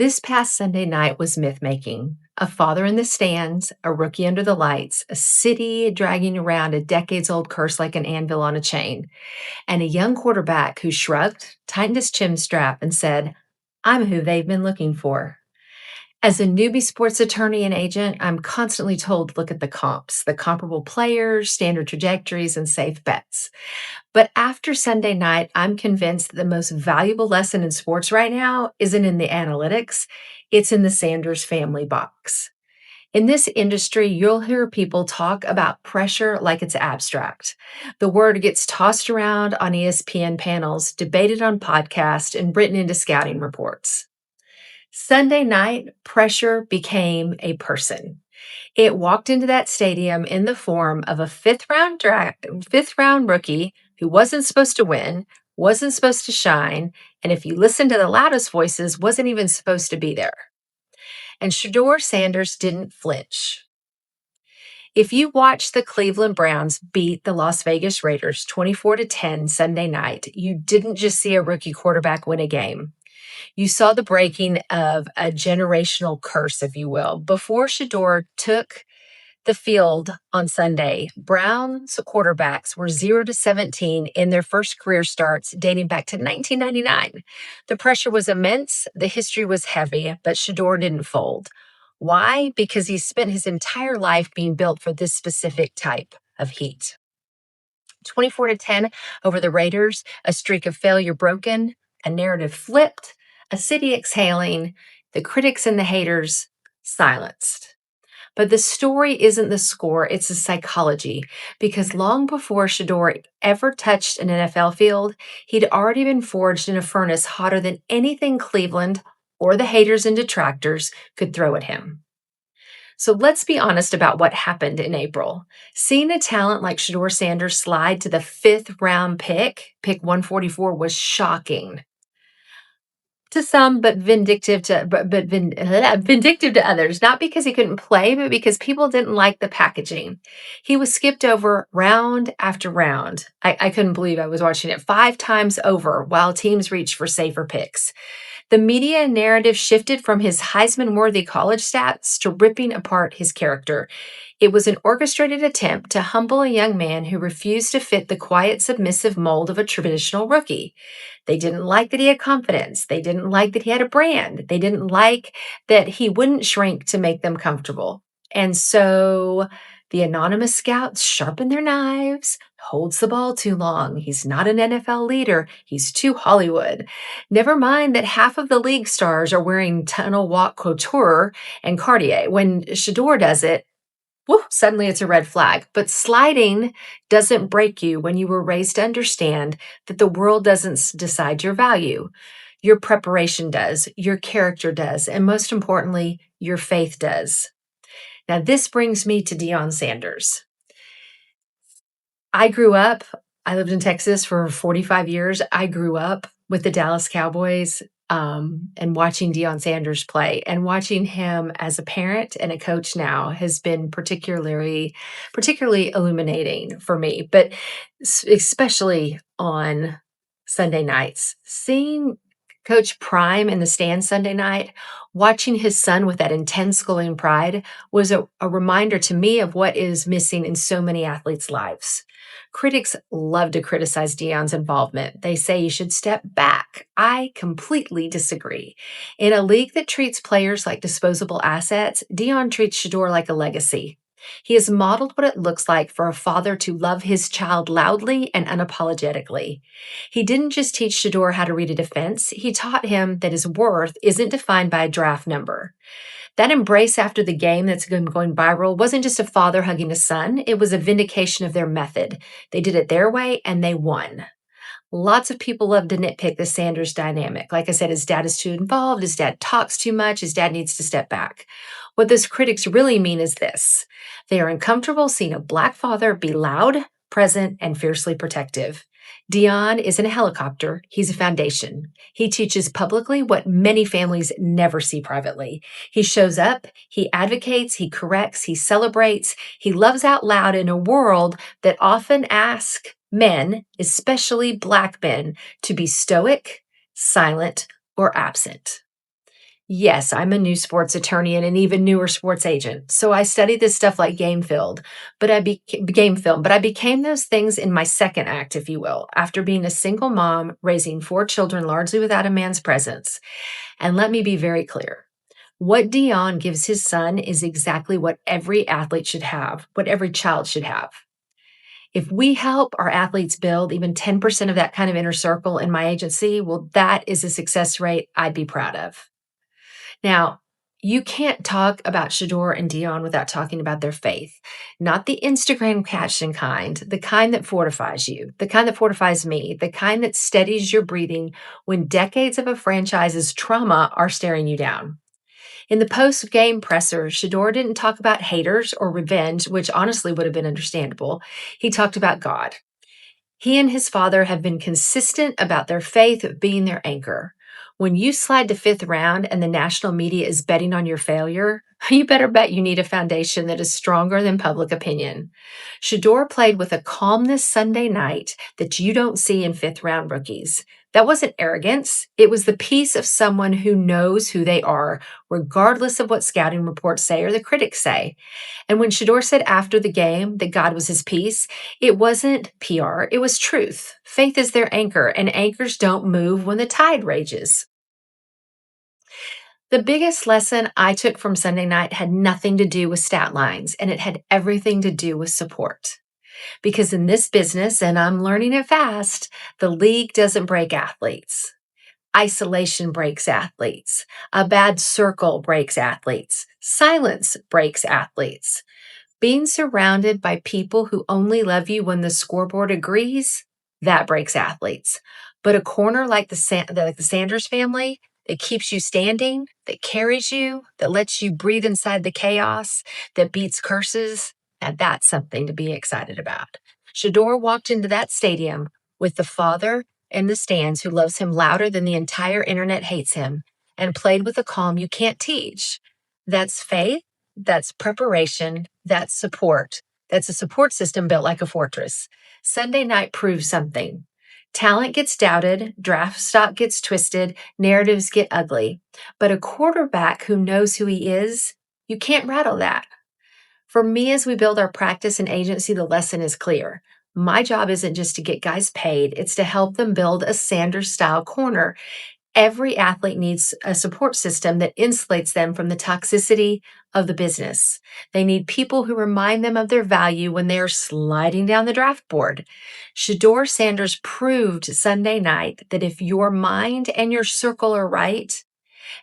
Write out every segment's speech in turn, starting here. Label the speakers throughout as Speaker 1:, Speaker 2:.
Speaker 1: This past Sunday night was myth making. A father in the stands, a rookie under the lights, a city dragging around a decades old curse like an anvil on a chain, and a young quarterback who shrugged, tightened his chin strap, and said, I'm who they've been looking for. As a newbie sports attorney and agent, I'm constantly told to look at the comps, the comparable players, standard trajectories, and safe bets. But after Sunday night, I'm convinced that the most valuable lesson in sports right now isn't in the analytics, it's in the Sanders family box. In this industry, you'll hear people talk about pressure like it's abstract. The word gets tossed around on ESPN panels, debated on podcasts, and written into scouting reports. Sunday night, pressure became a person. It walked into that stadium in the form of a fifth round rookie who wasn't supposed to win, wasn't supposed to shine, and if you listen to the loudest voices, wasn't even supposed to be there. And Shedeur Sanders didn't flinch. If you watched the Cleveland Browns beat the Las Vegas Raiders 24-10 Sunday night, you didn't just see a rookie quarterback win a game. You saw the breaking of a generational curse, if you will. Before Shedeur took the field on Sunday, Browns quarterbacks were 0-17 in their first career starts dating back to 1999. The pressure was immense, the history was heavy, but Shedeur didn't fold. Why? Because he spent his entire life being built for this specific type of heat. 24-10 over the Raiders, a streak of failure broken, a narrative flipped, a city exhaling, the critics and the haters silenced. But the story isn't the score, it's the psychology. Because long before Shedeur ever touched an NFL field, he'd already been forged in a furnace hotter than anything Cleveland or the haters and detractors could throw at him. So let's be honest about what happened in April. Seeing a talent like Shedeur Sanders slide to the fifth round pick 144, was shocking to some, but vindictive to others. Not because he couldn't play, but because people didn't like the packaging. He was skipped over round after round. I couldn't believe I was watching it 5 times over while teams reached for safer picks. The media narrative shifted from his Heisman-worthy college stats to ripping apart his character. It was an orchestrated attempt to humble a young man who refused to fit the quiet, submissive mold of a traditional rookie. They didn't like that he had confidence. They didn't like that he had a brand. They didn't like that he wouldn't shrink to make them comfortable. And so the anonymous scouts sharpen their knives, holds the ball too long. He's not an NFL leader. He's too Hollywood. Never mind that half of the league stars are wearing tunnel walk couture and Cartier. When Shedeur does it, suddenly it's a red flag. But sliding doesn't break you when you were raised to understand that the world doesn't decide your value. Your preparation does, your character does, and most importantly, your faith does. Now, this brings me to Deion Sanders. I lived in Texas for 45 years. I grew up with the Dallas Cowboys and watching Deion Sanders play, and watching him as a parent and a coach now has been particularly illuminating for me, but especially on Sunday nights. Seeing Coach Prime in the stands Sunday night, watching his son with that intense schooling pride was a reminder to me of what is missing in so many athletes' lives. Critics love to criticize Deion's involvement. They say you should step back. I completely disagree. In a league that treats players like disposable assets, Deion treats Shedeur like a legacy. He has modeled what it looks like for a father to love his child loudly and unapologetically. He didn't just teach Shedeur how to read a defense, he taught him that his worth isn't defined by a draft number. That embrace after the game that's been going viral wasn't just a father hugging a son, it was a vindication of their method. They did it their way and they won. Lots of people love to nitpick the Sanders dynamic. Like I said, his dad is too involved, his dad talks too much, his dad needs to step back. What those critics really mean is this: they are uncomfortable seeing a Black father be loud, present, and fiercely protective. Deion isn't a helicopter, he's a foundation. He teaches publicly what many families never see privately. He shows up, he advocates, he corrects, he celebrates, he loves out loud in a world that often asks men, especially Black men, to be stoic, silent, or absent. Yes, I'm a new sports attorney and an even newer sports agent. So I studied this stuff like game film, but I became those things in my second act, if you will, after being a single mom raising four children largely without a man's presence. And let me be very clear. What Dion gives his son is exactly what every athlete should have, what every child should have. If we help our athletes build even 10% of that kind of inner circle in my agency, well, that is a success rate I'd be proud of. Now, you can't talk about Shedeur and Dion without talking about their faith. Not the Instagram caption kind, the kind that fortifies you, the kind that fortifies me, the kind that steadies your breathing when decades of a franchise's trauma are staring you down. In the post game presser, Shedeur didn't talk about haters or revenge, which honestly would have been understandable. He talked about God. He and his father have been consistent about their faith being their anchor. When you slide to fifth round and the national media is betting on your failure, you better bet you need a foundation that is stronger than public opinion. Shedeur played with a calmness Sunday night that you don't see in fifth round rookies. That wasn't arrogance. It was the peace of someone who knows who they are, regardless of what scouting reports say or the critics say. And when Shedeur said after the game that God was his peace, it wasn't PR, it was truth. Faith is their anchor, and anchors don't move when the tide rages. The biggest lesson I took from Sunday night had nothing to do with stat lines, and it had everything to do with support. Because in this business, and I'm learning it fast, the league doesn't break athletes. Isolation breaks athletes. A bad circle breaks athletes. Silence breaks athletes. Being surrounded by people who only love you when the scoreboard agrees, that breaks athletes. But a corner like like the Sanders family that keeps you standing, that carries you, that lets you breathe inside the chaos, that beats curses, now that's something to be excited about. Shedeur walked into that stadium with the father in the stands who loves him louder than the entire internet hates him and played with a calm you can't teach. That's faith, that's preparation, that's support. That's a support system built like a fortress. Sunday night proves something. Talent gets doubted, draft stock gets twisted, narratives get ugly. But a quarterback who knows who he is, you can't rattle that. For me, as we build our practice and agency, the lesson is clear. My job isn't just to get guys paid, it's to help them build a Sanders style corner. Every athlete needs a support system that insulates them from the toxicity of the business. They need people who remind them of their value when they are sliding down the draft board. Shedeur Sanders proved Sunday night that if your mind and your circle are right,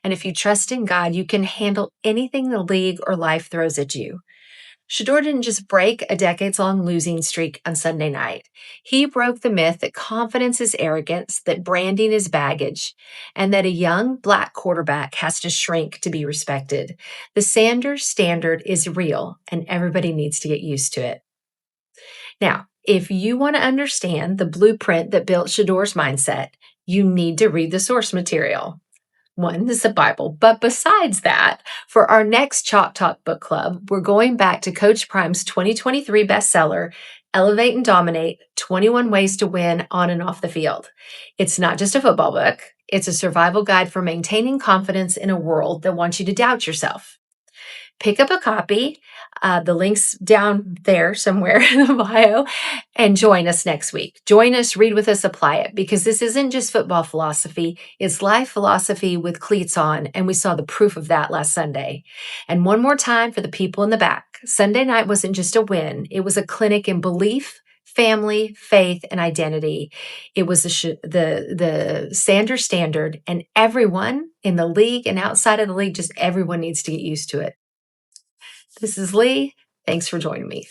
Speaker 1: and if you trust in God, you can handle anything the league or life throws at you. Shedeur didn't just break a decades long losing streak on Sunday night. He broke the myth that confidence is arrogance, that branding is baggage, and that a young black quarterback has to shrink to be respected. The Sanders standard is real, and everybody needs to get used to it. Now, if you want to understand the blueprint that built Shedeur's mindset, you need to read the source material. One is the Bible. But besides that, for our next ChalkTalk Book Club, we're going back to Coach Prime's 2023 bestseller, Elevate and Dominate 21 Ways to Win on and Off the Field. It's not just a football book, it's a survival guide for maintaining confidence in a world that wants you to doubt yourself. Pick up a copy. The link's down there somewhere in the bio, and join us next week. Join us, read with us, apply it, because this isn't just football philosophy, it's life philosophy with cleats on, and we saw the proof of that last Sunday. And one more time for the people in the back. Sunday night wasn't just a win, it was a clinic in belief, family, faith, and identity. It was the Sanders standard, and everyone in the league and outside of the league, just everyone needs to get used to it. This is Lee. Thanks for joining me.